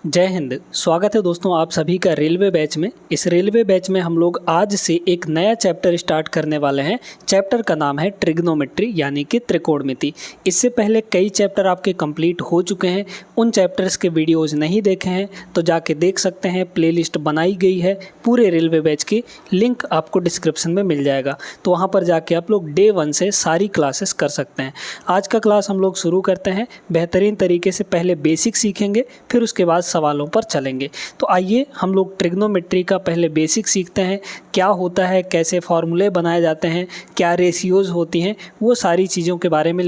जय हिंद। स्वागत है दोस्तों आप सभी का रेलवे बैच में। इस रेलवे बैच में हम लोग आज से एक नया चैप्टर स्टार्ट करने वाले हैं। चैप्टर का नाम है ट्रिग्नोमेट्री यानी कि त्रिकोणमिति। इससे पहले कई चैप्टर आपके कंप्लीट हो चुके हैं। उन चैप्टर्स के वीडियोज़ नहीं देखे हैं तो जाके देख सकते हैं। प्लेलिस्ट बनाई गई है पूरे रेलवे बैच की, लिंक आपको डिस्क्रिप्शन में मिल जाएगा, तो वहाँ पर जाके आप लोग डे 1 से सारी क्लासेस कर सकते हैं। आज का क्लास हम लोग शुरू करते हैं बेहतरीन तरीके से। पहले बेसिक सीखेंगे, फिर उसके बाद सवालों पर चलेंगे। तो आइए हम लोग ट्रिग्नोमेट्री का पहले बेसिक सीखते हैं। क्या होता है, कैसे फॉर्मूले बनाए जाते हैं, क्या रेशियोज़ होती हैं, वो सारी चीज़ों के बारे में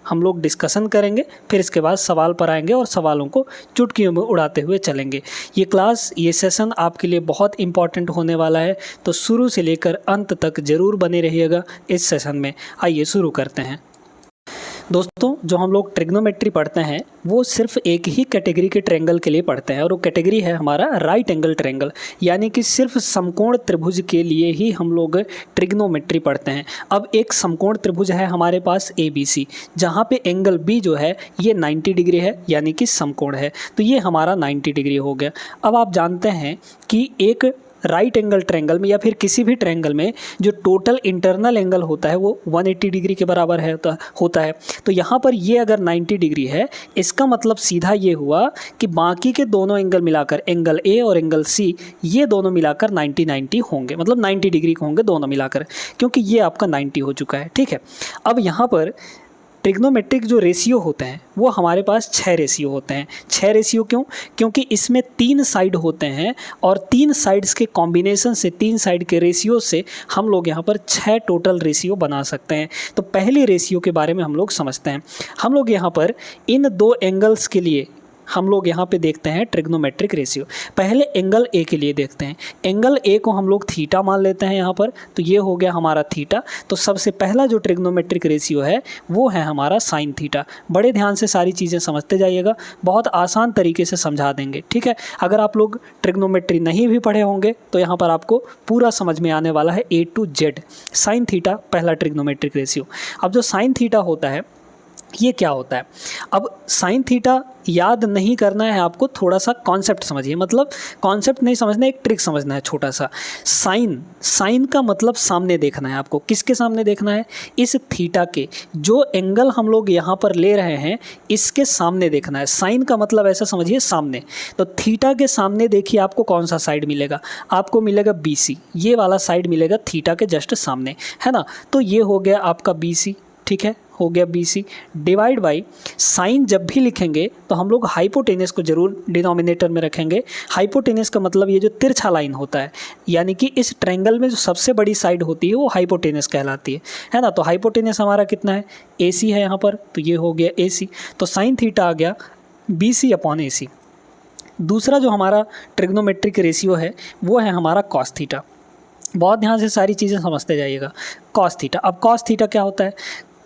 हम लोग डिस्कशन करेंगे। फिर इसके बाद सवाल पर आएंगे और सवालों को चुटकियों में उड़ाते हुए चलेंगे। ये सेशन आपके लिए बहुत इंपॉर्टेंट होने वाला है, तो शुरू से लेकर अंत तक ज़रूर बने रहिएगा इस सेशन में। आइए शुरू करते हैं। दोस्तों, जो हम लोग ट्रिग्नोमेट्री पढ़ते हैं वो सिर्फ एक ही कैटेगरी के ट्रायंगल के लिए पढ़ते हैं, और वो कैटेगरी है हमारा राइट एंगल ट्रायंगल, यानी कि सिर्फ समकोण त्रिभुज के लिए ही हम लोग ट्रिग्नोमेट्री पढ़ते हैं। अब एक समकोण त्रिभुज है हमारे पास ABC, जहाँ पे एंगल B जो है ये 90 डिग्री है, यानी कि समकोण है। तो ये हमारा 90 डिग्री हो गया। अब आप जानते हैं कि एक राइट एंगल ट्रायंगल में या फिर किसी भी ट्रायंगल में जो टोटल इंटरनल एंगल होता है वो 180 डिग्री के बराबर होता है। तो यहाँ पर ये अगर 90 डिग्री है, इसका मतलब सीधा ये हुआ कि बाकी के दोनों एंगल मिलाकर, एंगल A और एंगल C, ये दोनों मिलाकर 90 होंगे, मतलब 90 डिग्री के होंगे दोनों मिलाकर, क्योंकि ये आपका 90 हो चुका है। ठीक है। अब यहाँ पर ट्रिग्नोमेट्रिक जो रेशियो होते हैं वो हमारे पास 6 रेशियो होते हैं। 6 रेशियो क्यों? क्योंकि इसमें 3 साइड होते हैं, और 3 साइड्स के कॉम्बिनेशन से, 3 साइड के रेशियो से हम लोग यहाँ पर 6 टोटल रेशियो बना सकते हैं। तो पहली रेशियो के बारे में हम लोग समझते हैं। हम लोग यहाँ पर इन 2 एंगल्स के लिए हम लोग यहाँ पे देखते हैं ट्रिग्नोमेट्रिक रेशियो। पहले एंगल A के लिए देखते हैं। एंगल A को हम लोग थीटा मान लेते हैं यहाँ पर, तो ये हो गया हमारा थीटा। तो सबसे पहला जो ट्रिग्नोमेट्रिक रेशियो है वो है हमारा साइन थीटा। बड़े ध्यान से सारी चीज़ें समझते जाइएगा, बहुत आसान तरीके से समझा देंगे। ठीक है। अगर आप लोग ट्रिग्नोमेट्री नहीं भी पढ़े होंगे तो यहाँ पर आपको पूरा समझ में आने वाला है A to Z। Sine theta पहला ट्रिग्नोमेट्रिक रेशियो। अब जो साइन थीटा होता है ये क्या होता है? अब साइन थीटा याद नहीं करना है आपको, थोड़ा सा कॉन्सेप्ट समझिए। मतलब कॉन्सेप्ट नहीं समझना, एक ट्रिक समझना है छोटा सा। साइन का मतलब सामने देखना है आपको। किसके सामने देखना है? इस थीटा के जो एंगल हम लोग यहाँ पर ले रहे हैं इसके सामने देखना है। साइन का मतलब ऐसा समझिए सामने। तो थीटा के सामने देखिए आपको कौन सा साइड मिलेगा? आपको मिलेगा BC, ये वाला साइड मिलेगा थीटा के जस्ट सामने, है ना। तो ये हो गया आपका BC। ठीक है, हो गया BC डिवाइड बाई साइन। जब भी लिखेंगे तो हम लोग हाइपोटेनस को जरूर डिनोमिनेटर में रखेंगे। हाइपोटेनस का मतलब ये जो तिरछा लाइन होता है, यानी कि इस ट्रायंगल में जो सबसे बड़ी साइड होती है वो हाइपोटेनस कहलाती है ना। तो हाइपोटेनस हमारा कितना है? AC है यहाँ पर, तो ये हो गया AC। तो साइन थीटा आ गया BC अपॉन AC। दूसरा जो हमारा ट्रिग्नोमेट्रिक रेशियो है वो है हमारा कॉस थीटा। बहुत ध्यान से सारी चीज़ें समझते जाइएगा। Cos theta. अब कॉस थीटा क्या होता है?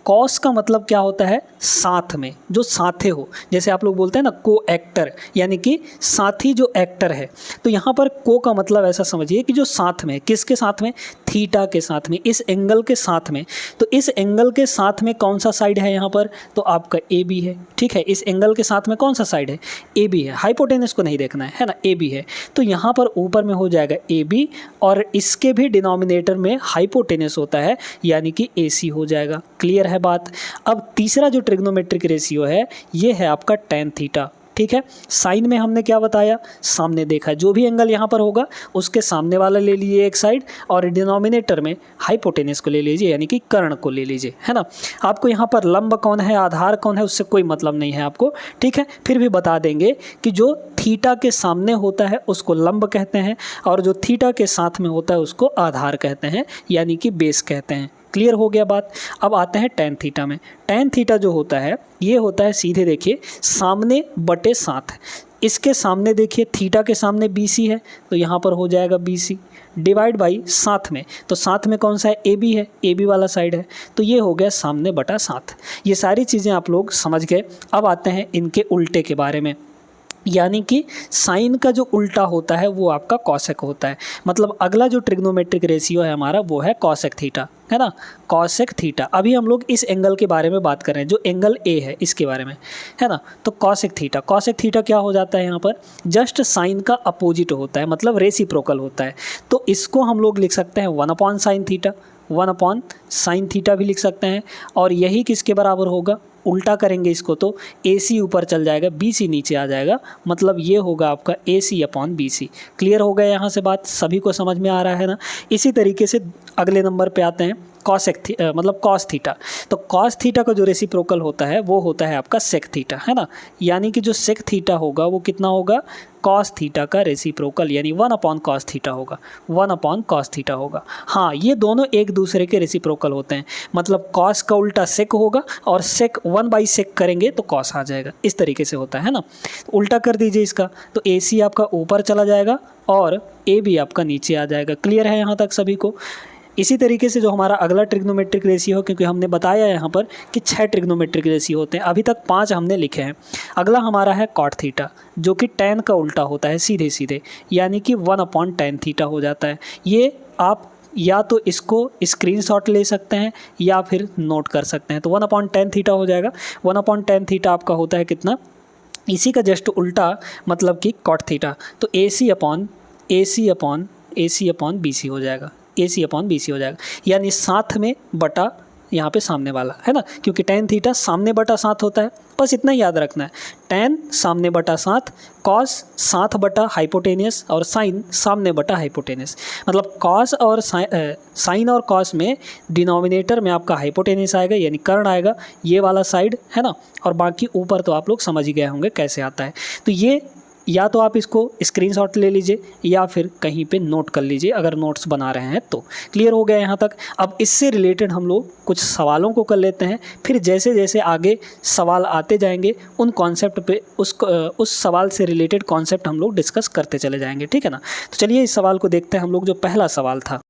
कॉस का मतलब क्या होता है? साथ में, जो साथे हो। जैसे आप लोग बोलते हैं ना को एक्टर, यानी कि साथी जो एक्टर है। तो यहाँ पर को का मतलब ऐसा समझिए कि जो साथ में, किसके साथ में? थीटा के साथ में, इस एंगल के साथ में। तो इस एंगल के साथ में कौन सा साइड है यहाँ पर? तो आपका AB है। ठीक है, इस एंगल के साथ में कौन सा साइड है? AB है। हाइपोटेनस को नहीं देखना है ना, AB है। तो यहाँ पर ऊपर में हो जाएगा AB, और इसके भी डिनोमिनेटर में हाइपोटेनस होता है, यानी कि AC हो जाएगा। क्लियर है बात? अब तीसरा जो ट्रिग्नोमेट्रिक रेशियो है ये है आपका tan थीटा। ठीक है। साइन में हमने क्या बताया? सामने देखा। जो भी एंगल यहाँ पर होगा उसके सामने वाला ले लीजिए एक साइड, और डिनोमिनेटर में हाइपोटेनस को ले लीजिए, यानी कि कर्ण को ले लीजिए, है ना। आपको यहाँ पर लंब कौन है, आधार कौन है, उससे कोई मतलब नहीं है आपको। ठीक है। फिर भी बता देंगे कि जो थीटा के सामने होता है उसको लंब कहते हैं, और जो थीटा के साथ में होता है उसको आधार कहते हैं, यानी कि बेस कहते हैं। क्लियर हो गया बात? अब आते हैं tan थीटा में। tan थीटा जो होता है ये होता है, सीधे देखिए, सामने बटे साथ। इसके सामने देखिए, थीटा के सामने BC है, तो यहाँ पर हो जाएगा BC डिवाइड बाई साथ में। तो साथ में कौन सा है? AB है, AB वाला साइड है। तो ये हो गया सामने बटा साथ। ये सारी चीज़ें आप लोग समझ गए। अब आते हैं इनके उल्टे के बारे में, यानी कि साइन का जो उल्टा होता है वो आपका कॉसेक होता है। मतलब अगला जो ट्रिग्नोमेट्रिक रेशियो है हमारा वो है कॉसेक थीटा। है ना, कॉसेक थीटा। अभी हम लोग इस एंगल के बारे में बात कर रहे हैं जो एंगल ए है इसके बारे में, है ना। तो कॉसेक थीटा क्या हो जाता है यहाँ पर, जस्ट साइन का अपोजिट होता है, मतलब रेसिप्रोकल होता है। तो इसको हम लोग लिख सकते हैं 1/sin थीटा, 1/sin थीटा भी लिख सकते हैं। और यही किसके बराबर होगा, उल्टा करेंगे इसको तो AC ऊपर चल जाएगा, BC नीचे आ जाएगा, मतलब ये होगा आपका AC/BC। क्लियर हो गया यहाँ से बात, सभी को समझ में आ रहा है ना। इसी तरीके से अगले नंबर पे आते हैं मतलब कॉस थीटा। तो कॉस थीटा का जो रेसिप्रोकल होता है वो होता है आपका सेक थीटा, है ना। यानी कि जो सेक थीटा होगा वो कितना होगा, कॉस थीटा का रेसिप्रोकल, यानी 1/cos थीटा होगा, 1/cos थीटा होगा। हाँ, ये दोनों एक दूसरे के रेसिप्रोकल होते हैं, मतलब कॉस का उल्टा सेक होगा और सेक 1/sec करेंगे तो कॉस आ जाएगा, इस तरीके से होता है ना। तो उल्टा कर दीजिए इसका, तो AC आपका ऊपर चला जाएगा और AB आपका नीचे आ जाएगा। क्लियर है यहाँ तक सभी को। इसी तरीके से जो हमारा अगला ट्रिग्नोमेट्रिक रेशियो, क्योंकि हमने बताया यहाँ पर कि 6 ट्रिग्नोमेट्रिक रेशियो होते हैं, अभी तक 5 हमने लिखे हैं। अगला हमारा है कॉट थीटा, जो कि tan का उल्टा होता है सीधे सीधे, यानी कि 1/tan थीटा हो जाता है। ये आप या तो इसको स्क्रीनशॉट ले सकते हैं या फिर नोट कर सकते हैं। तो 1/tan थीटा हो जाएगा। 1/tan थीटा आपका होता है कितना, इसी का जस्ट उल्टा मतलब कि कॉट थीटा। तो AC/BC हो जाएगा, AC/BC हो जाएगा, यानी साथ में बटा यहाँ पे सामने वाला, है ना, क्योंकि tan थीटा सामने बटा साथ होता है। बस इतना ही याद रखना है, tan सामने बटा साथ, cos साथ बटा हाइपोटेनियस और sin सामने बटा हाइपोटेनियस। मतलब cos और sin और cos में डिनोमिनेटर में आपका हाइपोटेनियस आएगा, यानी कर्ण आएगा, ये वाला साइड, है ना। और बाकी ऊपर तो आप लोग समझ ही गए होंगे कैसे आता है। तो ये या तो आप इसको स्क्रीनशॉट ले लीजिए या फिर कहीं पे नोट कर लीजिए अगर नोट्स बना रहे हैं तो। क्लियर हो गया यहाँ तक। अब इससे रिलेटेड हम लोग कुछ सवालों को कर लेते हैं, फिर जैसे जैसे आगे सवाल आते जाएंगे उन कॉन्सेप्ट पे उस सवाल से रिलेटेड कॉन्सेप्ट हम लोग डिस्कस करते चले जाएंगे, ठीक है ना। तो चलिए इस सवाल को देखते हैं हम लोग। जो पहला सवाल था,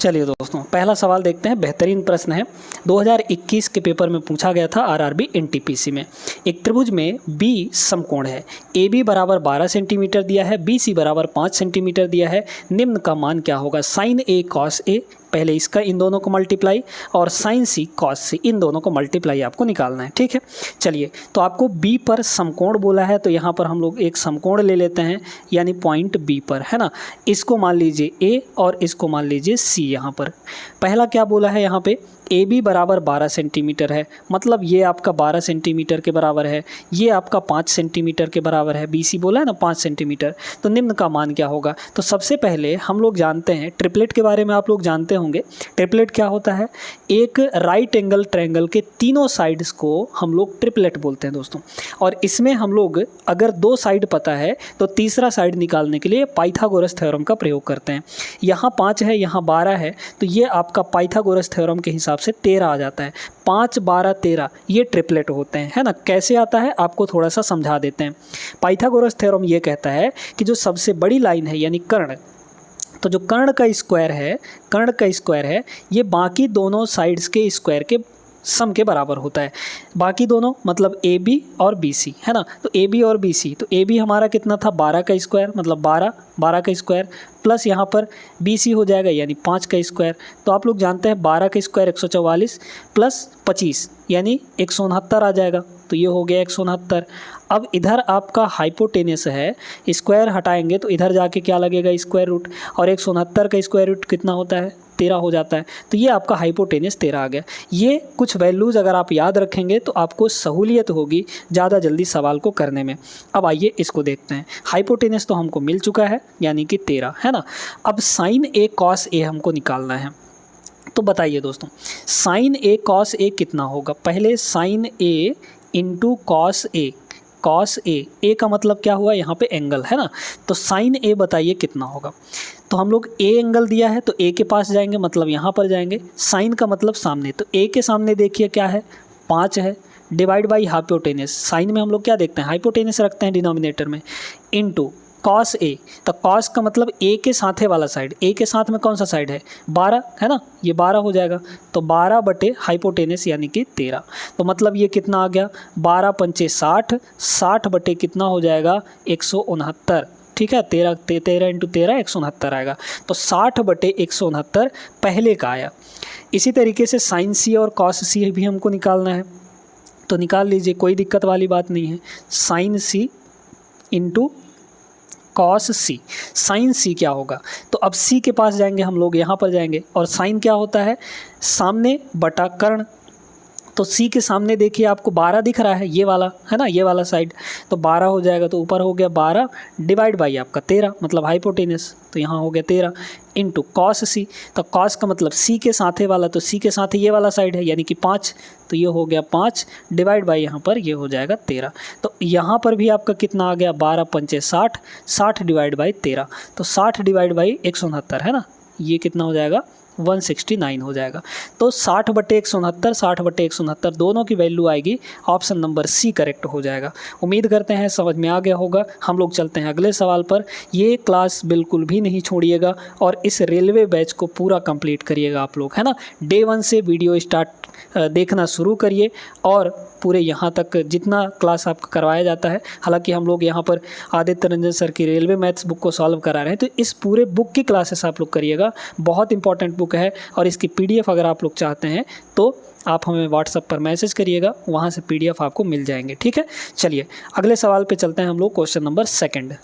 चलिए दोस्तों पहला सवाल देखते हैं। बेहतरीन प्रश्न है, 2021 के पेपर में पूछा गया था RRB NTPC में। एक त्रिभुज में B समकोण है, AB बराबर 12 सेंटीमीटर दिया है, BC बराबर 5 सेंटीमीटर दिया है। निम्न का मान क्या होगा, sin A cos A, पहले इसका इन दोनों को मल्टीप्लाई, और sin C cos C, इन दोनों को मल्टीप्लाई आपको निकालना है, ठीक है। चलिए, तो आपको B पर समकोण बोला है, तो यहाँ पर हम लोग एक समकोण ले लेते हैं, यानी पॉइंट B पर, है ना। इसको मान लीजिए A और इसको मान लीजिए C। यहाँ पर पहला क्या बोला है, यहाँ पे AB बराबर 12 सेंटीमीटर है, मतलब ये आपका 12 सेंटीमीटर के बराबर है, ये आपका 5 सेंटीमीटर के बराबर है। BC बोला है ना 5 सेंटीमीटर, तो निम्न का मान क्या होगा। तो सबसे पहले हम लोग जानते हैं ट्रिपलेट के बारे में, आप लोग जानते होंगे ट्रिपलेट क्या होता है। एक राइट एंगल ट्रायंगल के तीनों साइड्स को हम लोग ट्रिपलेट बोलते हैं दोस्तों। और इसमें हम लोग अगर 2 साइड पता है तो तीसरा साइड निकालने के लिए पाइथागोरस थ्योरम का प्रयोग करते हैं। यहाँ 5 है, यहाँ 12 है, तो ये आपका पाइथागोरस थ्योरम के हिसाब से 13 आ जाता है। 5, 12, 13 ये ट्रिपलेट होते हैं, है ना। कैसे आता है आपको थोड़ा सा समझा देते हैं। पाइथागोरस थ्योरम ये कहता है कि जो सबसे बड़ी लाइन है यानी कर्ण, तो जो कर्ण का स्क्वायर है ये बाकी दोनों साइड्स के स्क्वायर के सम के बराबर होता है। बाकी दोनों मतलब AB और BC, है ना। तो AB और BC, तो AB हमारा कितना था 12 का स्क्वायर, मतलब 12 का स्क्वायर, प्लस यहाँ पर BC हो जाएगा यानी 5 का स्क्वायर। तो आप लोग जानते हैं 12 का स्क्वायर 144 प्लस 25 यानी 169 आ जाएगा, तो ये हो गया 169। अब इधर आपका हाइपोटेनस है, स्क्वायर हटाएंगे तो इधर जाके क्या लगेगा स्क्वायर रूट, और 169 का स्क्वायर रूट कितना होता है 13 हो जाता है। तो ये आपका हाइपोटेनस 13 आ गया। ये कुछ वैल्यूज़ अगर आप याद रखेंगे तो आपको सहूलियत होगी ज़्यादा जल्दी सवाल को करने में। अब आइए इसको देखते हैं। हाइपोटेनस तो हमको मिल चुका है यानी कि 13, है ना। अब sin A cos A हमको निकालना है। तो बताइए दोस्तों sin A cos A कितना होगा। पहले sin A into cos A, cos A का मतलब क्या हुआ, यहाँ पे एंगल, है ना। तो sin A बताइए कितना होगा। तो हम लोग A एंगल दिया है तो A के पास जाएंगे, मतलब यहाँ पर जाएंगे। sin का मतलब सामने, तो A के सामने देखिए क्या है 5 है, डिवाइड बाई हाइपोटेनस। साइन में हम लोग क्या देखते हैं हाइपोटेनस रखते हैं डिनोमिनेटर में, इनटू cos A। तो cos का मतलब A के साथे वाला साइड, A के साथ में कौन सा साइड है 12, है ना, ये 12 हो जाएगा। तो 12 बटे हाइपोटेनस यानी कि 13। तो मतलब ये कितना आ गया 12 पंचे 60, 60 बटे कितना हो जाएगा 169, ठीक है। 13 इंटू 13 169 आएगा। तो 60 बटे 169 पहले का आया। इसी तरीके से साइन सी और कॉस सी भी हमको निकालना है, तो निकाल लीजिए, कोई दिक्कत वाली बात नहीं है। साइन सी इंटू कॉस सी। साइन सी क्या होगा, तो अब सी के पास जाएंगे हम लोग, यहाँ पर जाएंगे, और साइन क्या होता है, सामने बटा कर्ण। तो सी के सामने देखिए आपको 12 दिख रहा है, ये वाला है ना, ये वाला साइड, तो 12 हो जाएगा, तो ऊपर हो गया 12 डिवाइड बाई आपका 13, मतलब हाइपोटेनस, तो यहाँ हो गया 13 इंटू कॉस सी। तो कॉस का मतलब सी के साथे वाला, तो सी के साथ ये वाला साइड है यानी कि 5, तो ये हो गया 5 डिवाइड बाई यहाँ पर ये हो जाएगा 13। तो यहाँ पर भी आपका कितना आ गया, 12 पंचे 60, 60 डिवाइड बाई 13, तो 60 डिवाइड बाई 169 है ना, ये कितना हो जाएगा 169 हो जाएगा। तो 60/169, 60/169 दोनों की वैल्यू आएगी, ऑप्शन नंबर सी करेक्ट हो जाएगा। उम्मीद करते हैं समझ में आ गया होगा। हम लोग चलते हैं अगले सवाल पर। ये क्लास बिल्कुल भी नहीं छोड़िएगा और इस रेलवे बैच को पूरा कंप्लीट करिएगा आप लोग, है ना। डे 1 से वीडियो स्टार्ट देखना शुरू करिए और पूरे यहाँ तक जितना क्लास आपका करवाया जाता है, हालांकि हम लोग यहाँ पर आदित्य रंजन सर की रेलवे मैथ्स बुक को सॉल्व करा रहे हैं, तो इस पूरे बुक की क्लासेस आप लोग करिएगा। बहुत इंपॉर्टेंट बुक है और इसकी PDF अगर आप लोग चाहते हैं तो आप हमें व्हाट्सएप पर मैसेज करिएगा, वहाँ से PDF आपको मिल जाएंगे, ठीक है। चलिए अगले सवाल पे चलते हैं हम लोग, क्वेश्चन नंबर 2।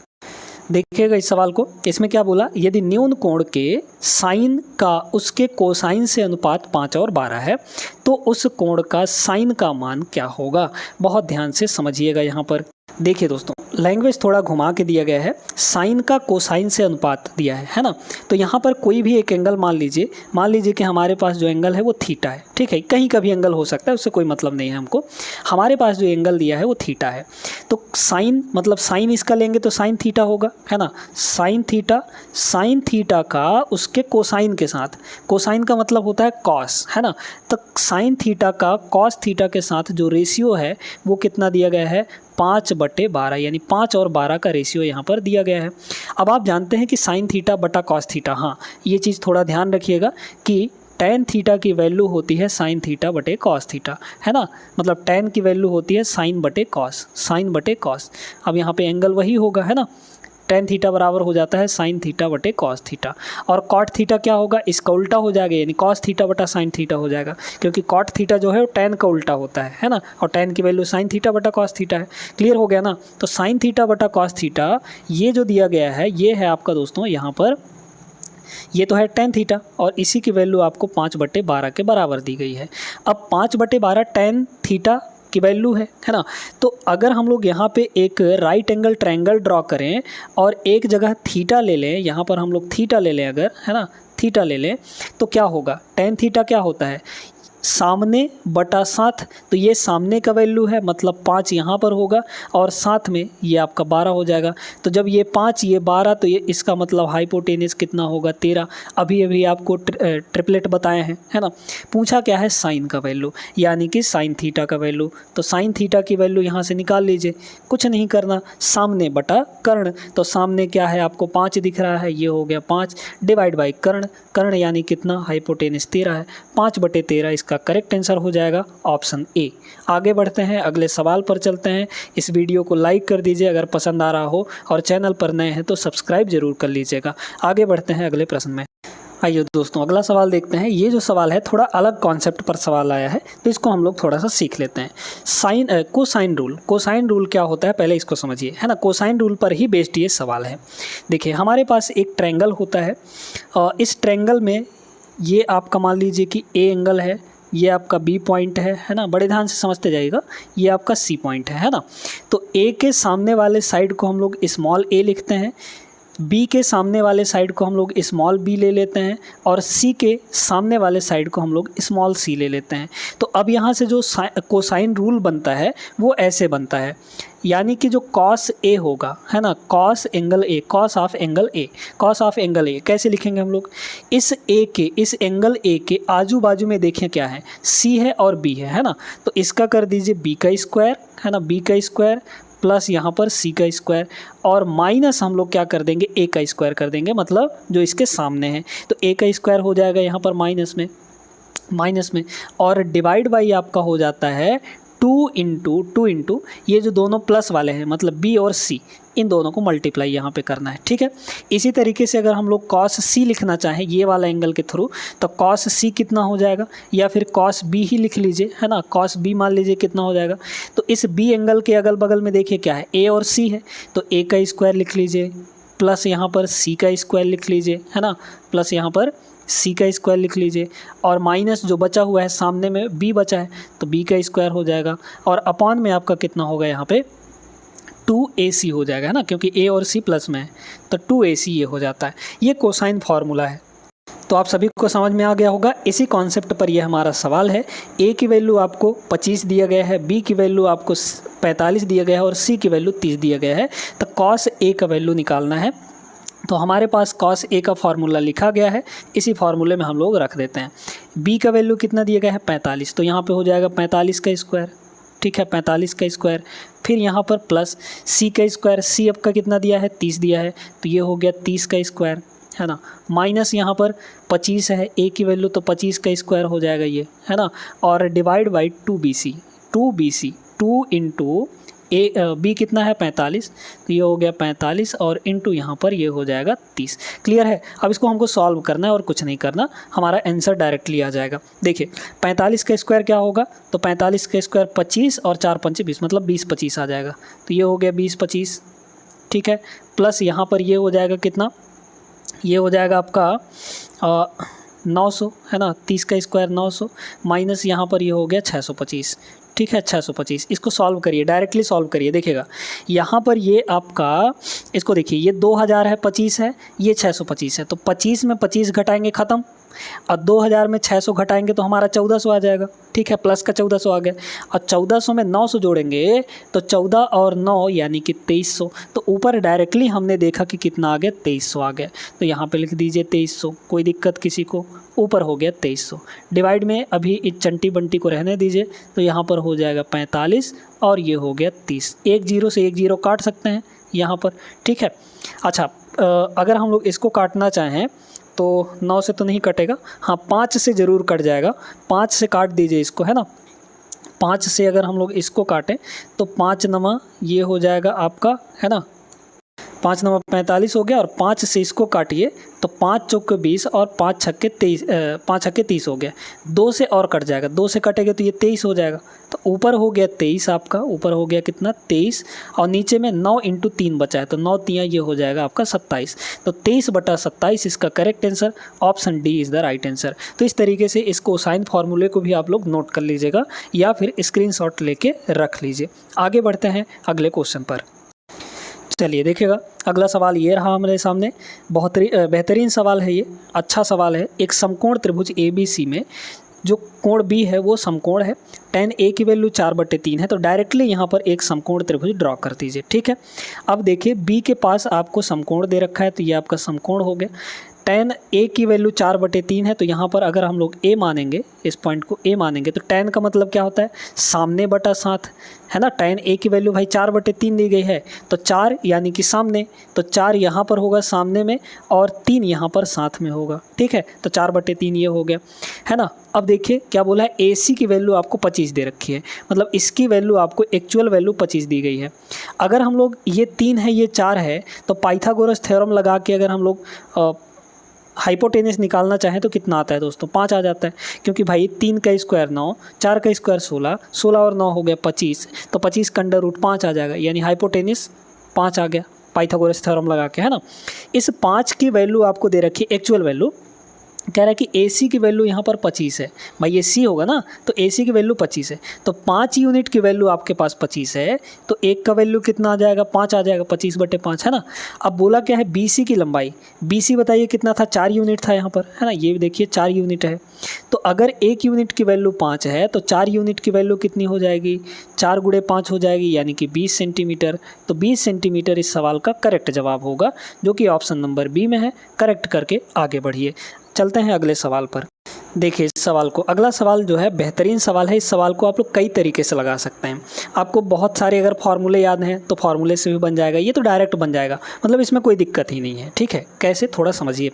देखिएगा इस सवाल को, इसमें क्या बोला, यदि न्यून कोण के साइन का उसके कोसाइन से अनुपात 5 और 12 है तो उस कोण का साइन का मान क्या होगा। बहुत ध्यान से समझिएगा। यहाँ पर देखिए दोस्तों, लैंग्वेज थोड़ा घुमा के दिया गया है, साइन का कोसाइन से अनुपात दिया है ना। तो यहाँ पर कोई भी एक एंगल मान लीजिए कि हमारे पास जो एंगल है वो थीटा है, ठीक है, कहीं का भी एंगल हो सकता है, उससे कोई मतलब नहीं है हमको। हमारे पास जो एंगल दिया है वो थीटा है, तो साइन मतलब साइन इसका लेंगे तो साइन थीटा होगा, है ना, साइन थीटा का उसके कोसाइन के साथ, कोसाइन का मतलब होता है कॉस, है ना, तो साइन थीटा का कॉस थीटा के साथ जो रेशियो है वो कितना दिया गया है, 5/12, यानी 5 और 12 का रेशियो यहाँ पर दिया गया है। अब आप जानते हैं कि साइन थीटा बटा कॉस थीटा, हाँ ये चीज़ थोड़ा ध्यान रखिएगा कि टेन थीटा की वैल्यू होती है साइन थीटा बटे कॉस थीटा, है ना, मतलब टेन की वैल्यू होती है साइन बटे कॉस। अब यहाँ पे एंगल वही होगा, है ना, टेन थीटा बराबर हो जाता है साइन थीटा बटे कॉस थीटा, और कॉट थीटा क्या होगा, इसका उल्टा हो जाएगा, यानी कॉस थीटा बटा साइन थीटा हो जाएगा, क्योंकि कॉट थीटा जो है वो टेन का उल्टा होता है ना, और टेन की वैल्यू साइन थीटा बटा कॉस थीटा है। क्लियर हो गया ना। तो साइन थीटा बटा कॉस थीटा ये जो दिया गया है ये है आपका दोस्तों, यहाँ पर ये तो है टेन थीटा और इसी की वैल्यू आपको 5/12 के बराबर दी गई है। अब 5/12 टेन थीटा की वैल्यू है ना। तो अगर हम लोग यहाँ पे एक राइट एंगल ट्रायंगल ड्रॉ करें और एक जगह थीटा ले लें, यहाँ पर हम लोग थीटा ले लें अगर, है ना, थीटा ले लें, तो क्या होगा, टेन थीटा क्या होता है, सामने बटा साथ, तो ये सामने का वैल्यू है, मतलब 5 यहाँ पर होगा और साथ में ये आपका 12 हो जाएगा। तो जब ये 5 ये 12, तो ये इसका मतलब हाइपोटेनस कितना होगा, 13। अभी आपको ट्रिपलेट बताए हैं, है ना। पूछा क्या है, साइन का वैल्यू, यानी कि साइन थीटा का वैल्यू। तो साइन थीटा की वैल्यू यहाँ से निकाल लीजिए, कुछ नहीं करना, सामने बटा कर्ण, तो सामने क्या है आपको 5 दिख रहा है, ये हो गया 5 डिवाइड बाई कर्ण यानी कितना, हाइपोटेनस 13 है, 5/13 इसका करेक्ट आंसर हो जाएगा ऑप्शन ए। आगे बढ़ते हैं, अगले सवाल पर चलते हैं। इस वीडियो को लाइक कर दीजिए अगर पसंद आ रहा हो, और चैनल पर नए हैं तो सब्सक्राइब जरूर कर लीजिएगा। आगे बढ़ते हैं अगले प्रश्न में। आइए दोस्तों अगला सवाल देखते हैं। ये जो सवाल है थोड़ा अलग कॉन्सेप्ट पर सवाल आया है, तो इसको हम लोग थोड़ा सा सीख लेते हैं। कोसाइन रूल क्या होता है पहले इसको समझिए, है ना। कोसाइन रूल पर ही बेस्ड ये सवाल है। देखिए हमारे पास एक ट्रायंगल होता है और इस ट्रायंगल में ये आपका मान लीजिए कि ए एंगल है, ये आपका बी पॉइंट है ना, बड़े ध्यान से समझते जाइएगा, ये आपका सी पॉइंट है ना। तो ए के सामने वाले साइड को हम लोग स्मॉल ए लिखते हैं, बी के सामने वाले साइड को हम लोग स्मॉल बी ले लेते हैं, और सी के सामने वाले साइड को हम लोग स्मॉल सी ले लेते हैं। तो अब यहाँ से जो कोसाइन रूल बनता है वो ऐसे बनता है, यानी कि जो कॉस ए होगा, है ना, कॉस ऑफ एंगल ए कैसे लिखेंगे हम लोग, इस एंगल ए के आजू बाजू में देखें क्या है, सी है और बी है ना। तो इसका कर दीजिए बी का स्क्वायर, है ना, बी का स्क्वायर प्लस यहाँ पर सी का स्क्वायर, और माइनस हम लोग क्या कर देंगे, ए का स्क्वायर कर देंगे, मतलब जो इसके सामने है। तो ए का स्क्वायर हो जाएगा यहाँ पर माइनस में, और डिवाइड बाई आपका हो जाता है 2 इंटू ये जो दोनों प्लस वाले हैं, मतलब बी और सी, इन दोनों को मल्टीप्लाई यहाँ पे करना है, ठीक है। इसी तरीके से अगर हम लोग कॉस सी लिखना चाहें ये वाला एंगल के थ्रू, तो कॉस सी कितना हो जाएगा, या फिर कॉस बी ही लिख लीजिए, है ना। कॉस बी मान लीजिए कितना हो जाएगा, तो इस बी एंगल के अगल बगल में देखिए क्या है, ए और सी है, तो ए का स्क्वायर लिख लीजिए प्लस यहाँ पर सी का स्क्वायर लिख लीजिए, है ना, प्लस यहाँ पर सी का स्क्वायर लिख लीजिए, और माइनस जो बचा हुआ है सामने में बी बचा है तो बी का स्क्वायर हो जाएगा, और अपॉन में आपका कितना होगा यहाँ पे 2ac हो जाएगा, है ना, क्योंकि a और c प्लस में है तो 2ac ये हो जाता है। ये कोसाइन फार्मूला है। तो आप सभी को समझ में आ गया होगा। इसी कॉन्सेप्ट पर ये हमारा सवाल है। a की वैल्यू आपको 25 दिया गया है, b की वैल्यू आपको 45 दिया गया है और c की वैल्यू 30 दिया गया है। तो cos a का वैल्यू निकालना है। तो हमारे पास cos a का फार्मूला लिखा गया है, इसी फार्मूले में हम लोग रख देते हैं। b का वैल्यू कितना दिया गया है 45, तो यहाँ पे हो जाएगा 45 का स्क्वायर, ठीक है, 45 का स्क्वायर। फिर यहाँ पर प्लस c का स्क्वायर, c आपका कितना दिया है 30 दिया है, तो ये हो गया 30 का स्क्वायर, है ना, माइनस यहाँ पर 25 है a की वैल्यू, तो 25 का स्क्वायर हो जाएगा ये, है ना, और divide by 2bc 2 into b कितना है 45, तो ये हो गया 45 और इंटू यहाँ पर ये हो जाएगा 30। क्लियर है। अब इसको हमको सॉल्व करना है और कुछ नहीं करना, हमारा आंसर डायरेक्टली आ जाएगा। देखिए 45 का स्क्वायर क्या होगा, तो 45 का स्क्वायर 25 और 4 पंचे 20, मतलब 20-25 आ जाएगा, तो ये हो गया 20-25, ठीक है। प्लस यहाँ पर ये हो जाएगा कितना, ये हो जाएगा आपका 900, है ना, 30 का स्क्वायर 900, माइनस यहाँ पर ये हो गया 625, ठीक है, 625। इसको सॉल्व करिए, डायरेक्टली सॉल्व करिए, देखिएगा यहाँ पर ये आपका, इसको देखिए ये 2000 है, 25 है, ये 625 है, तो 25 में 25 घटाएंगे ख़त्म, और 2000 में 600 घटाएंगे तो हमारा 1400 आ जाएगा, ठीक है, प्लस का 1400 आ गया, और 1400 में 900 जोड़ेंगे तो 14 और 9 यानी कि 2300। तो ऊपर डायरेक्टली हमने देखा कि कितना आ गया 2300 आ गया, तो यहाँ पे लिख दीजिए 2300, कोई दिक्कत किसी को, ऊपर हो गया 2300। डिवाइड में अभी इस चंटी बंटी को रहने दीजिए, तो यहाँ पर हो जाएगा 45 और ये हो गया 30। एक जीरो से एक जीरो काट सकते हैं यहाँ पर, ठीक है। अच्छा, अगर हम लोग इसको काटना चाहें तो 9 से तो नहीं कटेगा, हाँ 5 से ज़रूर कट जाएगा, 5 से काट दीजिए इसको, है ना। 5 से अगर हम लोग इसको काटें तो 5 नमा ये हो जाएगा आपका, है ना, 5 नमा 45 हो गया, और 5 से इसको काटिए तो 5 चौके 20 और 5 छक्के 30 हो गया, 2 से और कट जाएगा, 2 से कटेगा तो ये 23 हो जाएगा, तो ऊपर हो गया 23 आपका, ऊपर हो गया कितना 23, और नीचे में 9 इंटू 3 बचा है, तो 9 तियाँ ये हो जाएगा आपका 27, तो 23/27 इसका correct answer, option D is the right answer. तो इस तरीके से इस कोसाइन फार्मूले को भी आप लोग नोट कर लीजिएगा या फिर स्क्रीनशॉट लेके रख लीजिए। आगे बढ़ते हैं अगले क्वेश्चन पर। चलिए देखिएगा, अगला सवाल ये रहा हमारे सामने, बहुत बेहतरीन सवाल है ये, अच्छा सवाल है। एक समकोण त्रिभुज ABC में जो कोण B है वो समकोण है, tan A की वैल्यू 4/3 है, तो डायरेक्टली यहाँ पर एक समकोण त्रिभुज ड्रॉ कर दीजिए, ठीक है। अब देखिए B के पास आपको समकोण दे रखा है, तो ये आपका समकोण हो गया। tan A की वैल्यू 4/3 है, तो यहाँ पर अगर हम लोग A मानेंगे, इस पॉइंट को A मानेंगे, तो tan का मतलब क्या होता है, सामने बटा साथ, है ना। tan A की वैल्यू भाई 4/3 दी गई है, तो 4 यानी कि सामने, तो 4 यहाँ पर होगा सामने में और 3 यहाँ पर साथ में होगा, ठीक है, तो 4/3 ये हो गया, है ना। अब देखिए क्या बोला है, AC की वैल्यू आपको 25 दे रखी है, मतलब इसकी वैल्यू आपको एक्चुअल वैल्यू 25 दी गई है। अगर हम लोग ये 3 है ये 4 है, तो पाइथागोरस थ्योरम लगा के अगर हम लोग हाइपोटेनस निकालना चाहें तो कितना आता है दोस्तों, 5 आ जाता है, क्योंकि भाई 3 का स्क्वायर 9, 4 का स्क्वायर 16, 16 और 9 हो गया 25, तो 25 का √5 आ जाएगा, यानी हाइपोटेनस 5 आ गया पाइथागोरस थ्योरम लगा के, है ना। इस 5 की वैल्यू आपको दे रखी है एक्चुअल वैल्यू, कह रहा है कि AC की वैल्यू यहाँ पर 25 है, भाई ये C होगा ना, तो AC की वैल्यू 25 है, तो 5 यूनिट की वैल्यू आपके पास 25 है, तो एक का वैल्यू कितना आ जाएगा, 5 आ जाएगा, 25/5, है ना। अब बोला क्या है BC की लंबाई, BC बताइए कितना था, 4 यूनिट था यहाँ पर, है ना, ये देखिए 4 यूनिट है, तो अगर 1 यूनिट की वैल्यू 5 है तो 4 यूनिट की वैल्यू कितनी हो जाएगी, 4 × 5 हो जाएगी, यानी कि 20 सेंटीमीटर। तो 20 सेंटीमीटर इस सवाल का करेक्ट जवाब होगा, जो कि ऑप्शन नंबर B में है। करेक्ट करके आगे बढ़िए, चलते हैं अगले सवाल पर। देखिए इस सवाल को, अगला सवाल जो है बेहतरीन सवाल है। इस सवाल को आप लोग कई तरीके से लगा सकते हैं। आपको बहुत सारे अगर फार्मूले याद हैं तो फार्मूले से भी बन जाएगा, ये तो डायरेक्ट बन जाएगा, मतलब इसमें कोई दिक्कत ही नहीं है, ठीक है। कैसे, थोड़ा समझिए।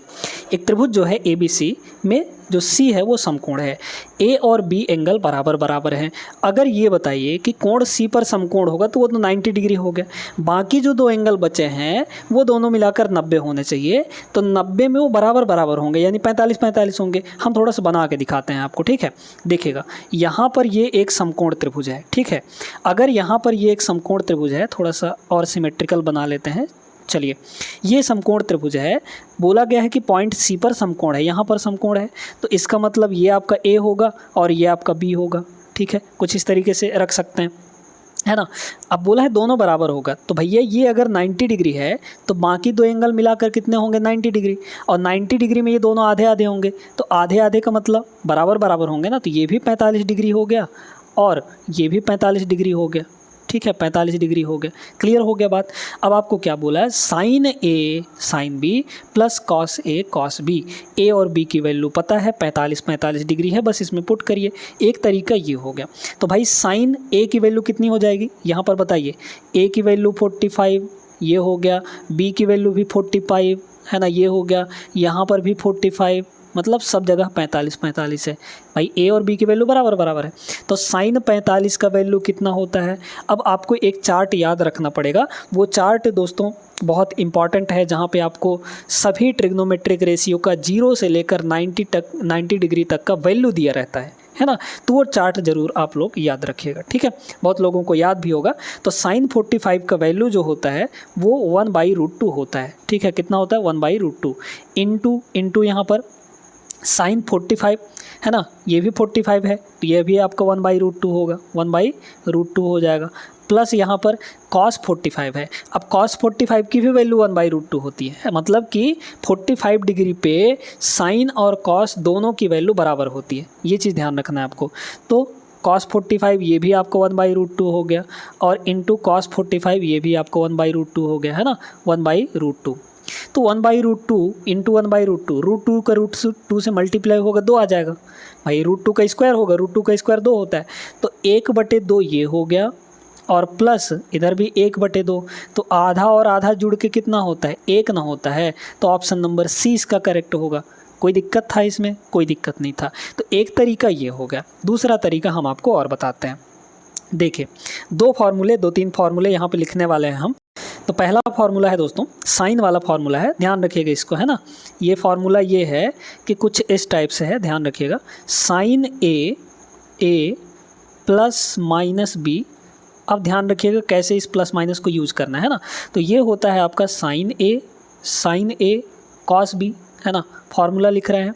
एक त्रिभुज जो है ABC में जो सी है वो समकोण है, ए और बी एंगल बराबर बराबर हैं। अगर ये बताइए कि कोण सी पर समकोण होगा तो वो तो 90 डिग्री हो गया, बाकी जो दो एंगल बचे हैं वो दोनों मिलाकर 90 होने चाहिए, तो 90 में वो बराबर बराबर होंगे, यानी 45-45 होंगे। हम थोड़ा सा बना के दिखाते हैं आपको, ठीक है। देखिएगा यहाँ पर ये एक समकोण त्रिभुज है, ठीक है। अगर यहाँ पर ये एक समकोण त्रिभुज है, थोड़ा सा और सिमेट्रिकल बना लेते हैं, चलिए। ये समकोण त्रिभुज है, बोला गया है कि पॉइंट सी पर समकोण है, यहाँ पर समकोण है, तो इसका मतलब ये आपका ए होगा और ये आपका बी होगा, ठीक है। कुछ इस तरीके से रख सकते हैं, है ना। अब बोला है दोनों बराबर होगा, तो भैया ये अगर 90 डिग्री है तो बाकी दो एंगल मिलाकर कितने होंगे, 90 डिग्री, और 90 डिग्री में ये दोनों आधे आधे होंगे, तो आधे आधे का मतलब बराबर बराबर होंगे ना, तो ये भी 45 डिग्री हो गया और ये भी 45 डिग्री हो गया, ठीक है। 45 डिग्री हो गया, क्लियर हो गया बात। अब आपको क्या बोला है, साइन ए साइन बी प्लस कॉस ए कॉस बी। ए और बी की वैल्यू पता है, 45 डिग्री है, बस इसमें पुट करिए। एक तरीका ये हो गया। तो भाई साइन ए की वैल्यू कितनी हो जाएगी, यहाँ पर बताइए। ए की वैल्यू 45 ये हो गया, बी की वैल्यू भी 45 है ना, ये हो गया, यहाँ पर भी 45, मतलब सब जगह 45 है भाई। ए और बी की वैल्यू बराबर बराबर है, तो साइन 45 का वैल्यू कितना होता है। अब आपको एक चार्ट याद रखना पड़ेगा, वो चार्ट दोस्तों बहुत इंपॉर्टेंट है, जहाँ पे आपको सभी ट्रिग्नोमेट्रिक रेशियो का 0 से लेकर 90 डिग्री तक का वैल्यू दिया रहता है ना। तो वो चार्ट ज़रूर आप लोग याद रखिएगा, ठीक है। बहुत लोगों को याद भी होगा। तो साइन 45 का वैल्यू जो होता है वो 1/√2 होता है, ठीक है। कितना होता है, 1/√2 इंटू यहाँ पर साइन 45 है ना, ये भी 45 है, तो ये भी आपका 1/√2 होगा, 1/√2 हो जाएगा, प्लस यहाँ पर cos 45 है। अब cos 45 की भी वैल्यू 1/√2 होती है, मतलब कि 45 डिग्री पे साइन और cos दोनों की वैल्यू बराबर होती है, ये चीज़ ध्यान रखना है आपको। तो cos 45 ये भी आपको 1/√2 हो गया, और इंटू cos 45 ये भी आपको 1/√2 हो गया, है ना, 1/√2। तो 1/√2 इंटू 1/√2, √2 का √2 से मल्टीप्लाई होगा, 2 आ जाएगा भाई। √2 का स्क्वायर होगा, √2 का स्क्वायर 2 होता है, तो 1/2 ये हो गया, और प्लस इधर भी 1/2, तो आधा और आधा जुड़ के कितना होता है, 1 ना होता है। तो ऑप्शन नंबर सी इसका करेक्ट होगा। कोई दिक्कत था इसमें, कोई दिक्कत नहीं था। तो एक तरीका ये हो गया, दूसरा तरीका हम आपको और बताते हैं। देखिए 2-3 फार्मूले यहाँ पे लिखने वाले हैं हम। तो पहला फार्मूला है दोस्तों साइन वाला फार्मूला है, ध्यान रखिएगा इसको, है ना। ये फार्मूला ये है कि कुछ इस टाइप से है, ध्यान रखिएगा। साइन ए प्लस माइनस बी। अब ध्यान रखिएगा कैसे इस प्लस माइनस को यूज़ करना है ना। तो ये होता है आपका साइन ए कॉस बी, है ना, फार्मूला लिख रहे हैं।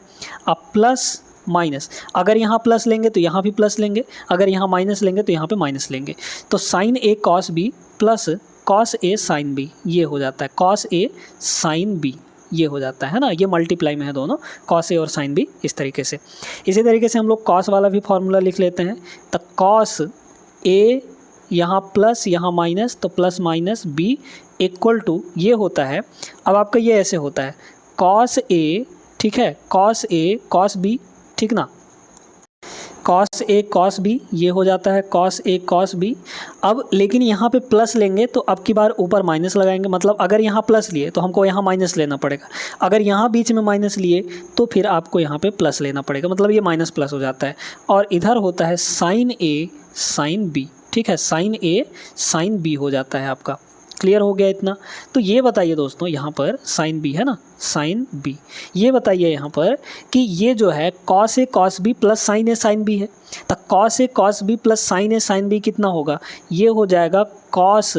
अब प्लस माइनस, अगर यहाँ प्लस लेंगे तो यहाँ भी प्लस लेंगे, अगर यहाँ माइनस लेंगे तो यहाँ पे माइनस लेंगे। तो sign A cos B plus cos A sine B, ये हो जाता है कॉस ए साइन बी, ये हो जाता है ना। ये मल्टीप्लाई में है दोनों, कॉस ए और साइन बी, इस तरीके से। इसी तरीके से हम लोग कॉस वाला भी फार्मूला लिख लेते हैं। तो कॉस ए यहाँ प्लस यहाँ माइनस, तो plus minus B equal to ये होता है। अब आपका ये ऐसे होता है कॉस ए, ठीक है, कॉस ए कॉस बी, ठीक ना, कॉस ए कॉस बी, ये हो जाता है कॉस ए कॉस बी। अब लेकिन यहाँ पे प्लस लेंगे तो अब की बार ऊपर माइनस लगाएंगे, मतलब अगर यहाँ प्लस लिए तो हमको यहाँ माइनस लेना पड़ेगा, अगर यहाँ बीच में माइनस लिए तो फिर आपको यहाँ पे प्लस लेना पड़ेगा, मतलब ये माइनस प्लस हो जाता है। और इधर होता है साइन ए साइन बी, ठीक है, साइन ए साइन बी हो जाता है आपका। क्लियर हो गया इतना। तो ये बताइए दोस्तों यहाँ पर साइन बी है ना, साइन बी, ये बताइए यहाँ पर कि ये जो है cos A cos B plus sign A sine B है। तो cos A cos B plus sign A sine B कितना होगा, ये हो जाएगा कॉस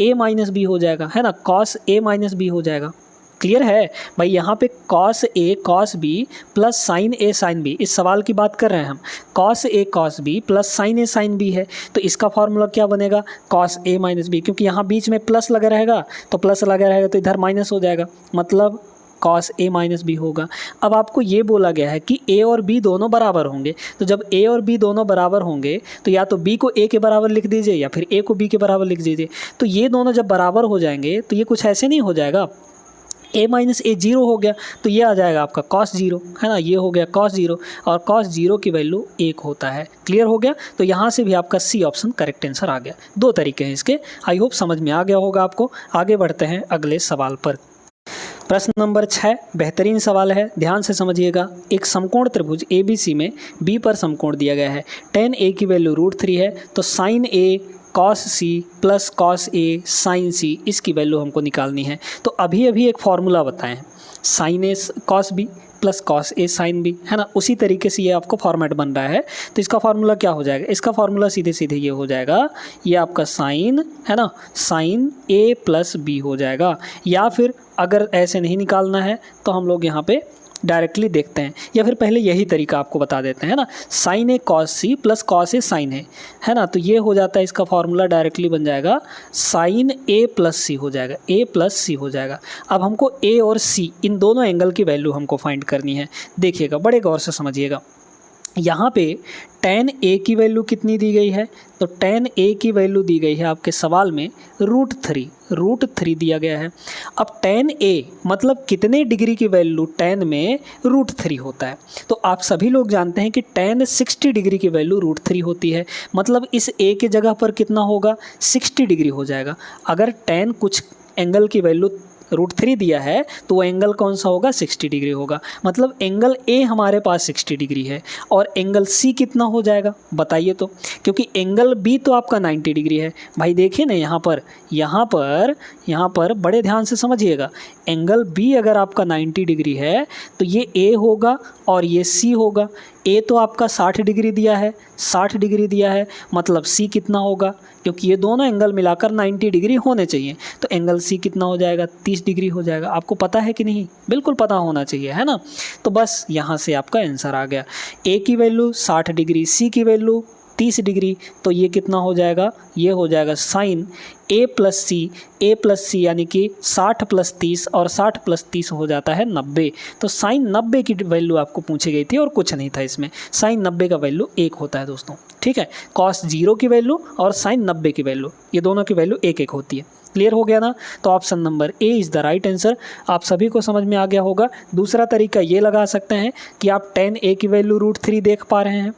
ए माइनस बी हो जाएगा, है ना, कॉस ए माइनस बी हो जाएगा। क्लियर है भाई, यहाँ पे cos A cos B plus sign A sine B, इस सवाल की बात कर रहे हैं हम। Cos A cos B plus sign A sine B है, तो इसका फॉर्मूला क्या बनेगा, कॉस ए माइनस बी, क्योंकि यहाँ बीच में प्लस लगा रहेगा, तो प्लस लगा रहेगा तो इधर माइनस हो जाएगा, मतलब कॉस ए माइनस बी होगा। अब आपको ये बोला गया है कि ए और बी दोनों बराबर होंगे, तो जब ए और बी दोनों बराबर होंगे तो या तो बी को ए के बराबर लिख दीजिए या फिर ए को बी के बराबर लिख दीजिए। तो ये दोनों जब बराबर हो जाएंगे तो ये कुछ ऐसे नहीं हो जाएगा, ए माइनस ए 0 हो गया, तो ये आ जाएगा आपका कॉस 0, है ना, ये हो गया कॉस 0, और कॉस 0 की वैल्यू 1 होता है। क्लियर हो गया। तो यहाँ से भी आपका सी ऑप्शन करेक्ट आंसर आ गया। 2 तरीके हैं इसके, आई होप समझ में आ गया होगा आपको। आगे बढ़ते हैं अगले सवाल पर। प्रश्न नंबर 6 बेहतरीन सवाल है, ध्यान से समझिएगा। एक समकोण त्रिभुज ABC में B पर समकोण दिया गया है। tan A की वैल्यू √3 है, तो sin A cos C plus cos A sin C इसकी वैल्यू हमको निकालनी है। तो अभी एक फार्मूला बताएं, sin A cos B plus cos A sine B, है ना। उसी तरीके से ये आपको फॉर्मेट बन रहा है। तो इसका फार्मूला क्या हो जाएगा, इसका फार्मूला सीधे सीधे ये हो जाएगा, ये आपका साइन, है ना, साइन ए प्लस बी हो जाएगा। या फिर अगर ऐसे नहीं निकालना है तो हम लोग यहाँ पे डायरेक्टली देखते हैं, या फिर पहले यही तरीका आपको बता देते हैं ना, sign A cos C plus cos A sign है ना। तो ये हो जाता है, इसका फॉर्मूला डायरेक्टली बन जाएगा साइन ए प्लस सी हो जाएगा, ए प्लस सी हो जाएगा। अब हमको ए और सी इन दोनों एंगल की वैल्यू हमको फाइंड करनी है। देखिएगा, बड़े गौर से समझिएगा। यहाँ पे tan A की वैल्यू कितनी दी गई है, तो tan A की वैल्यू दी गई है आपके सवाल में √3 दिया गया है। अब tan A मतलब कितने डिग्री की वैल्यू tan में √3 होता है, तो आप सभी लोग जानते हैं कि tan 60 डिग्री की वैल्यू √3 होती है। मतलब इस A के जगह पर कितना होगा, 60 डिग्री हो जाएगा। अगर tan कुछ एंगल की वैल्यू √3 दिया है तो वो एंगल कौन सा होगा, 60 डिग्री होगा। मतलब एंगल ए हमारे पास 60 डिग्री है, और एंगल सी कितना हो जाएगा बताइए तो, क्योंकि एंगल बी तो आपका 90 डिग्री है। भाई देखिए ना, यहाँ पर बड़े ध्यान से समझिएगा। एंगल बी अगर आपका 90 डिग्री है तो ये ए होगा और ये सी होगा। ए तो आपका 60 डिग्री दिया है, मतलब सी कितना होगा, क्योंकि ये दोनों एंगल मिलाकर 90 डिग्री होने चाहिए। तो एंगल सी कितना हो जाएगा, 30 डिग्री हो जाएगा। आपको पता है कि नहीं, बिल्कुल पता होना चाहिए, है ना। तो बस यहाँ से आपका आंसर आ गया। ए की वैल्यू 60 डिग्री, सी की वैल्यू 30 डिग्री, तो ये कितना हो जाएगा, ये हो जाएगा साइन ए प्लस सी यानी कि 60 प्लस 30, और 60 प्लस 30 हो जाता है 90। तो साइन 90 की वैल्यू आपको पूछी गई थी और कुछ नहीं था इसमें। साइन 90 का वैल्यू 1 होता है दोस्तों, ठीक है। कॉस 0 की वैल्यू और साइन 90 की वैल्यू, ये दोनों की वैल्यू 1 होती है। क्लियर हो गया ना। तो option number A is the right answer. आप सभी को समझ में आ गया होगा। दूसरा तरीका ये लगा सकते हैं कि आप tan A की वैल्यू √3 देख पा रहे हैं,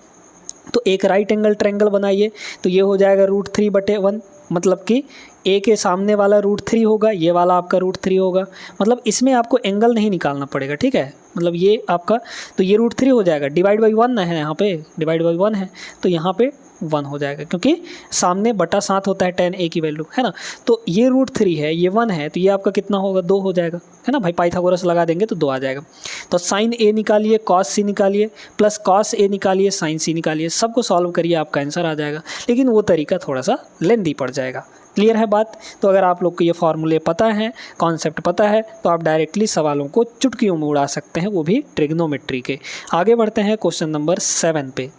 तो एक राइट एंगल ट्रायंगल बनाइए, तो ये हो जाएगा √3/1, मतलब कि ए के सामने वाला √3 होगा, ये वाला आपका √3 होगा। मतलब इसमें आपको एंगल नहीं निकालना पड़ेगा, ठीक है। मतलब ये आपका, तो ये √3 हो जाएगा, डिवाइड बाई 1 है, यहाँ पे डिवाइड बाई 1 है, तो यहाँ पे 1 हो जाएगा, क्योंकि सामने बटा 7 होता है tan A की वैल्यू, है ना। तो ये √3 है, ये 1 है, तो ये आपका कितना होगा, 2 हो जाएगा, है ना भाई। पाइथागोरस लगा देंगे तो 2 आ जाएगा। तो साइन A निकालिए, कॉस C निकालिए, प्लस कॉस A निकालिए, साइन C निकालिए, सबको सॉल्व करिए, आपका आंसर आ जाएगा। लेकिन वो तरीका थोड़ा सा लेंदी पड़ जाएगा। क्लियर है बात। तो अगर आप लोग को ये फार्मूले पता है, कॉन्सेप्ट पता है, तो आप डायरेक्टली सवालों को चुटकियों में उड़ा सकते हैं, वो भी ट्रिग्नोमेट्री के। आगे बढ़ते हैं क्वेश्चन नंबर 7 पे।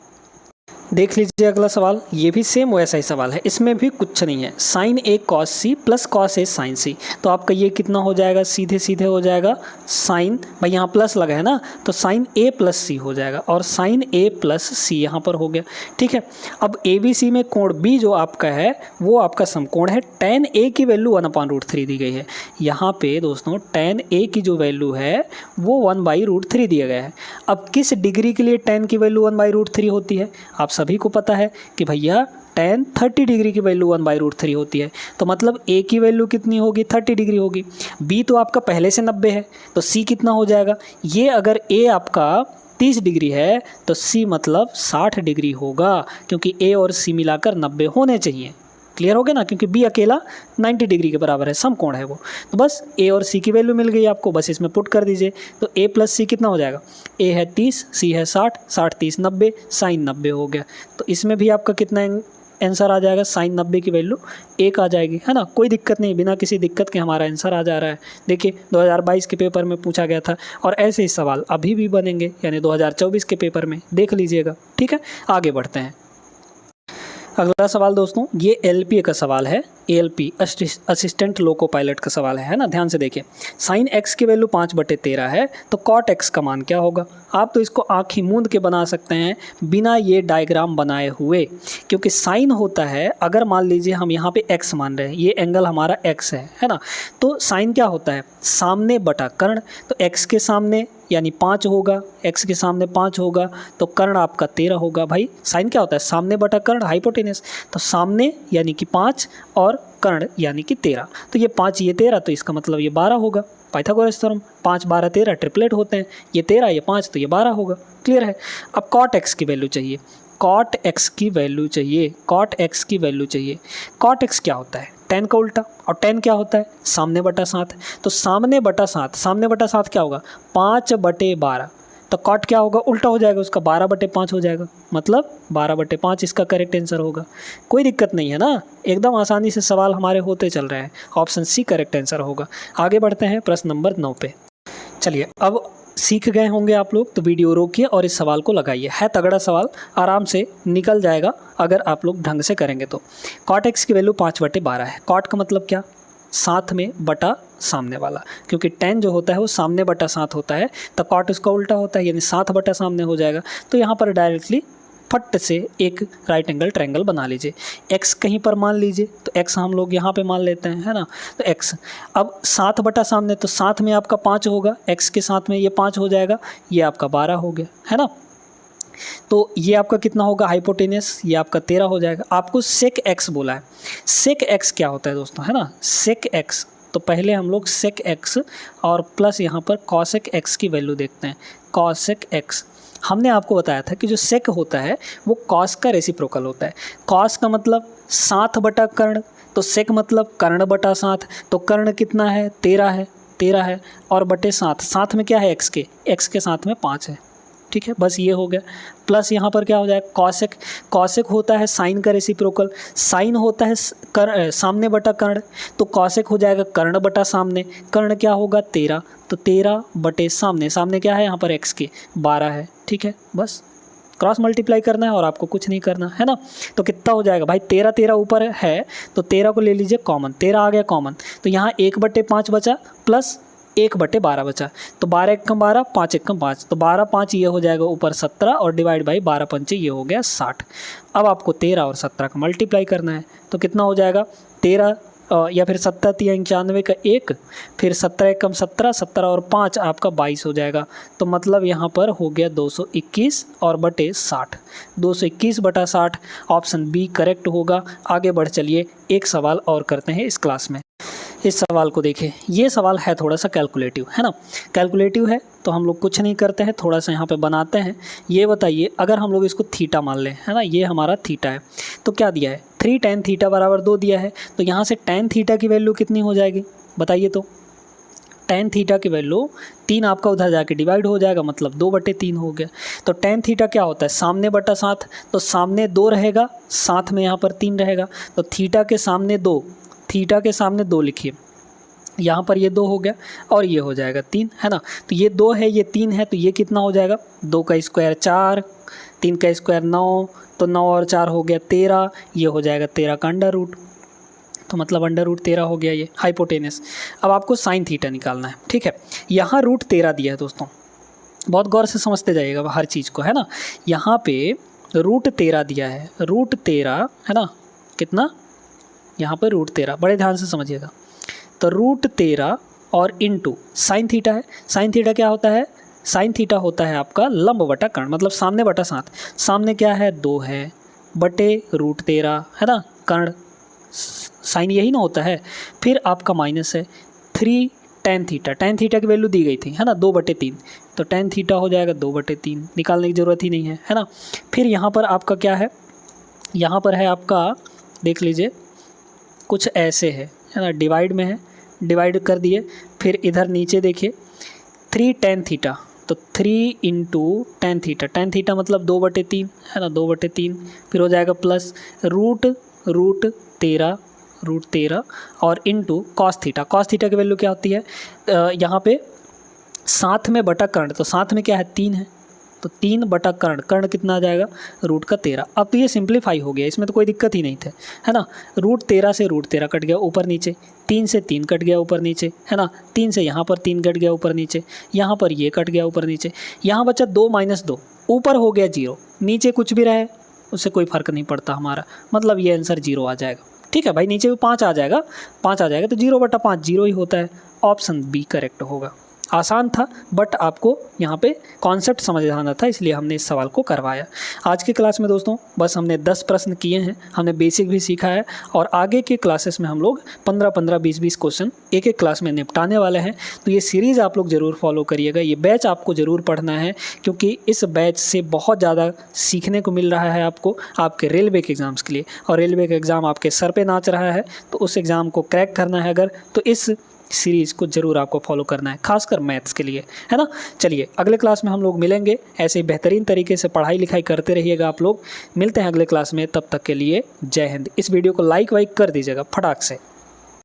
देख लीजिए अगला सवाल, ये भी सेम वैसा ही सवाल है, इसमें भी कुछ नहीं है। Sign A cos C plus cos A sign सी, तो आपका ये कितना हो जाएगा, सीधे सीधे हो जाएगा साइन, भाई यहाँ प्लस लगा है ना, तो साइन ए प्लस सी हो जाएगा, और साइन ए प्लस सी यहाँ पर हो गया, ठीक है। अब ए बी सी में कोण बी जो आपका है वो आपका समकोण है। tan ए की वैल्यू 1/√3 दी गई है। यहाँ पे दोस्तों tan ए की जो वैल्यू है वो 1/√3 दिया गया है। अब किस डिग्री के लिए tan की वैल्यू 1/√3 होती है, आप सभी को पता है कि भैया tan 30 डिग्री की वैल्यू 1/√3 होती है। तो मतलब A की वैल्यू कितनी होगी, 30 डिग्री होगी। B तो आपका पहले से 90 है, तो C कितना हो जाएगा, ये अगर A आपका 30 डिग्री है तो C मतलब 60 डिग्री होगा, क्योंकि A और C मिलाकर 90 होने चाहिए। क्लियर हो गया ना, क्योंकि B अकेला 90 डिग्री के बराबर है, समकोण है वो। तो बस A और C की वैल्यू मिल गई आपको, बस इसमें पुट कर दीजिए। तो A प्लस C कितना हो जाएगा, A है 30, C है 60, 60 30 90, साइन 90 हो गया। तो इसमें भी आपका कितना आंसर आ जाएगा, साइन 90 की वैल्यू 1 आ जाएगी, है ना। कोई दिक्कत नहीं, बिना किसी दिक्कत के हमारा आंसर आ जा रहा है। देखिए 2022 के पेपर में पूछा गया था, और ऐसे ही सवाल अभी भी बनेंगे, यानी 2024 के पेपर में देख लीजिएगा, ठीक है। आगे बढ़ते हैं। अगला सवाल दोस्तों, ये LPA का सवाल है, ALP असिस्टेंट लोको पायलट का सवाल है ना। ध्यान से देखिए, साइन x की वैल्यू 5/13 है, तो कॉट x का मान क्या होगा। आप तो इसको आँख ही मूंद के बना सकते हैं बिना ये डायग्राम बनाए हुए, क्योंकि साइन होता है, अगर मान लीजिए हम यहाँ पे x मान रहे हैं, ये एंगल हमारा x है ना। तो साइन क्या होता है, सामने बटा कर्ण, तो x के सामने यानी 5 होगा, x के सामने 5 होगा तो कर्ण आपका 13 होगा। भाई साइन क्या होता है, सामने बटा कर्ण हाइपोटेनस, तो सामने यानी कि 5 और कर्ण यानी कि 13, तो ये 5 ये 13, तो इसका मतलब ये 12 होगा। पाइथागोरस थ्योरम 5 12 13 ट्रिपलेट होते हैं, ये 13 ये 5 तो ये 12 होगा। क्लियर है। अब कॉट एक्स की वैल्यू चाहिए, कॉट एक्स की वैल्यू चाहिए, कॉट एक्स की वैल्यू चाहिए। कॉट एक्स क्या होता है, tan का उल्टा, और tan क्या होता है, सामने बटा 7, तो सामने बटा 7, सामने बटा 7 क्या होगा, 5/12, तो कॉट क्या होगा, उल्टा हो जाएगा उसका, 12/5 हो जाएगा, मतलब 12/5 इसका करेक्ट आंसर होगा। कोई दिक्कत नहीं है ना, एकदम आसानी से सवाल हमारे होते चल रहे हैं। ऑप्शन सी करेक्ट आंसर होगा। आगे बढ़ते हैं प्रश्न नंबर 9 पे। चलिए अब सीख गए होंगे आप लोग, तो वीडियो रोकिए और इस सवाल को लगाइए। है तगड़ा सवाल, आराम से निकल जाएगा अगर आप लोग ढंग से करेंगे तो। कॉट एक्स की वैल्यू 5/12 है। कॉट का मतलब क्या, साथ में बटा सामने वाला, क्योंकि tan जो होता है वो सामने बटा 7 होता है, तो कॉट उसका उल्टा होता है, यानी 7 बटा सामने हो जाएगा। तो यहाँ पर डायरेक्टली फट से एक राइट एंगल ट्रायंगल बना लीजिए। x कहीं पर मान लीजिए, तो x हम लोग यहाँ पे मान लेते हैं, है ना, तो x अब 7 बटा सामने, तो साथ में आपका 5 होगा, x के साथ में ये 5 हो जाएगा, ये आपका 12 हो गया, है ना। तो ये आपका कितना होगा हाइपोटेनस, ये आपका 13 हो जाएगा। आपको सेक x बोला है, सेक x क्या होता है दोस्तों, है ना, सेक x, तो पहले हम लोग सेक x और प्लस यहाँ पर कॉसेक x की वैल्यू देखते हैं। कॉसेक x हमने आपको बताया था कि जो सेक होता है वो कॉस का रेसिप्रोकल होता है। कॉस का मतलब 7 बटा कर्ण, तो सेक मतलब कर्ण बटा 7, तो कर्ण कितना है, 13 है, 13 है, और बटे 7, साथ में क्या है x के साथ में 5 है, ठीक है, बस ये हो गया। प्लस यहाँ पर क्या हो जाएगा, कॉसेक, कॉसेक होता है साइन का रेसिप्रोकल, साइन होता है सामने बटा कर्ण, तो कॉसेक हो जाएगा कर्ण बटा सामने, कर्ण क्या होगा 13, तो 13 बटे सामने, सामने क्या है यहाँ पर x के 12 है, ठीक है, बस क्रॉस मल्टीप्लाई करना है और आपको कुछ नहीं करना है ना। तो कितना हो जाएगा भाई, 13 13 ऊपर है, तो 13 को ले लीजिए कॉमन, 13 आ गया कॉमन, तो यहाँ 1/5 बचा प्लस 1/12 बचा, तो 12 एकम 12, 5 एकम 5, तो 12 5 ये हो जाएगा ऊपर 17 और डिवाइड बाई 12 पंचे ये हो गया 60। अब आपको 13 और 17 का मल्टीप्लाई करना है, तो कितना हो जाएगा 13 या फिर 17 3 95 का 1, फिर 17 एकम 17, 17 और 5 आपका 22 हो जाएगा। तो मतलब यहाँ पर हो गया 221 और बटे 60, 221/60 ऑप्शन बी करेक्ट होगा। आगे बढ़ चलिए, एक सवाल और करते हैं इस क्लास में। इस सवाल को देखें, ये सवाल है थोड़ा सा कैलकुलेटिव, है ना, कैलकुलेटिव है तो हम लोग कुछ नहीं करते हैं, थोड़ा सा यहाँ पे बनाते हैं। ये बताइए अगर हम लोग इसको थीटा मान लें, है ना, ये हमारा थीटा है, तो क्या दिया है 3 tan थीटा बराबर 2 दिया है, तो यहाँ से tan थीटा की वैल्यू कितनी हो जाएगी बताइए। तो tan थीटा की वैल्यू 3 आपका उधर जाके डिवाइड हो जाएगा, मतलब 2/3 हो गया। तो tan थीटा क्या होता है, सामने बटा 7, तो सामने 2 रहेगा, साथ में यहाँ पर 3 रहेगा, तो थीटा के सामने 2, थीटा के सामने 2 लिखिए, यहाँ पर ये 2 हो गया और ये हो जाएगा 3, है ना। तो ये 2 है ये 3 है, तो ये कितना हो जाएगा, 2 का स्क्वायर 4, 3 का स्क्वायर 9, तो 9 और 4 हो गया 13, ये हो जाएगा 13 का अंडर रूट, तो मतलब अंडर रूट 13 हो गया ये हाइपोटेनस। अब आपको साइन थीटा निकालना है, ठीक है। यहाँ रूट 13 दिया है दोस्तों, बहुत गौर से समझते जाइएगा हर चीज़ को, है ना। यहाँ पे रूट 13 दिया है, रूट 13 है ना, कितना, यहाँ पर रूट 13, बड़े ध्यान से समझिएगा। तो रूट 13 और इंटू साइन थीटा है, साइन थीटा क्या होता है, साइन थीटा होता है आपका लंब बटा कर्ण, मतलब सामने बटा 7, सामने क्या है 2 है, बटे रूट 13 है ना, कर्ण साइन यही ना होता है। फिर आपका माइनस है 3 tan थीटा, tan थीटा की वैल्यू दी गई थी, है ना 2/3, तो tan थीटा हो जाएगा 2/3, निकालने की ज़रूरत ही नहीं है ना। फिर यहाँ पर आपका क्या है, यहाँ पर है आपका देख लीजिए कुछ ऐसे है ना, डिवाइड में है, डिवाइड कर दिए। फिर इधर नीचे देखिए 3 tan थीटा, तो 3 × tan थीटा, tan थीटा मतलब 2/3 है ना, 2/3, फिर हो जाएगा प्लस रूट 13 और into cos theta, cos theta की वैल्यू क्या होती है, यहाँ पे साथ में बटा कर्ण, तो साथ में क्या है 3 है, तो 3 बटा कर्ण, कर्ण कितना आ जाएगा रूट का 13। अब तो ये सिंप्लीफाई हो गया, इसमें तो कोई दिक्कत ही नहीं थे, है ना। रूट 13 से रूट 13 कट गया ऊपर नीचे, 3 से 3 कट गया ऊपर नीचे, है ना, 3 से यहाँ पर 3 कट गया ऊपर नीचे, यहाँ पर ये कट गया ऊपर नीचे, यहाँ बचा 2 - 2, ऊपर हो गया 0, नीचे कुछ भी रहे उससे कोई फ़र्क नहीं पड़ता हमारा, मतलब ये आंसर 0 आ जाएगा, ठीक है भाई। नीचे भी 5 आ जाएगा, 5 आ जाएगा तो 0/5 0 ही होता है, ऑप्शन बी करेक्ट होगा। आसान था, बट आपको यहाँ पे कॉन्सेप्ट समझ आना था, इसलिए हमने इस सवाल को करवाया। आज की क्लास में दोस्तों बस हमने 10 प्रश्न किए हैं, हमने बेसिक भी सीखा है और आगे के क्लासेस में हम लोग 15-15, 20-20 क्वेश्चन एक एक क्लास में निपटाने वाले हैं। तो ये सीरीज़ आप लोग ज़रूर फॉलो करिएगा, ये बैच आपको ज़रूर पढ़ना है, क्योंकि इस बैच से बहुत ज़्यादा सीखने को मिल रहा है आपको आपके रेलवे के एग्ज़ाम्स के लिए। और रेलवे का एग्ज़ाम आपके सर पे नाच रहा है, तो उस एग्ज़ाम को क्रैक करना है अगर, तो इस सीरीज़ को ज़रूर आपको फॉलो करना है, खासकर मैथ्स के लिए, है ना। चलिए अगले क्लास में हम लोग मिलेंगे, ऐसे ही बेहतरीन तरीके से पढ़ाई लिखाई करते रहिएगा आप लोग। मिलते हैं अगले क्लास में, तब तक के लिए जय हिंद। इस वीडियो को लाइक वाइक कर दीजिएगा फटाक से।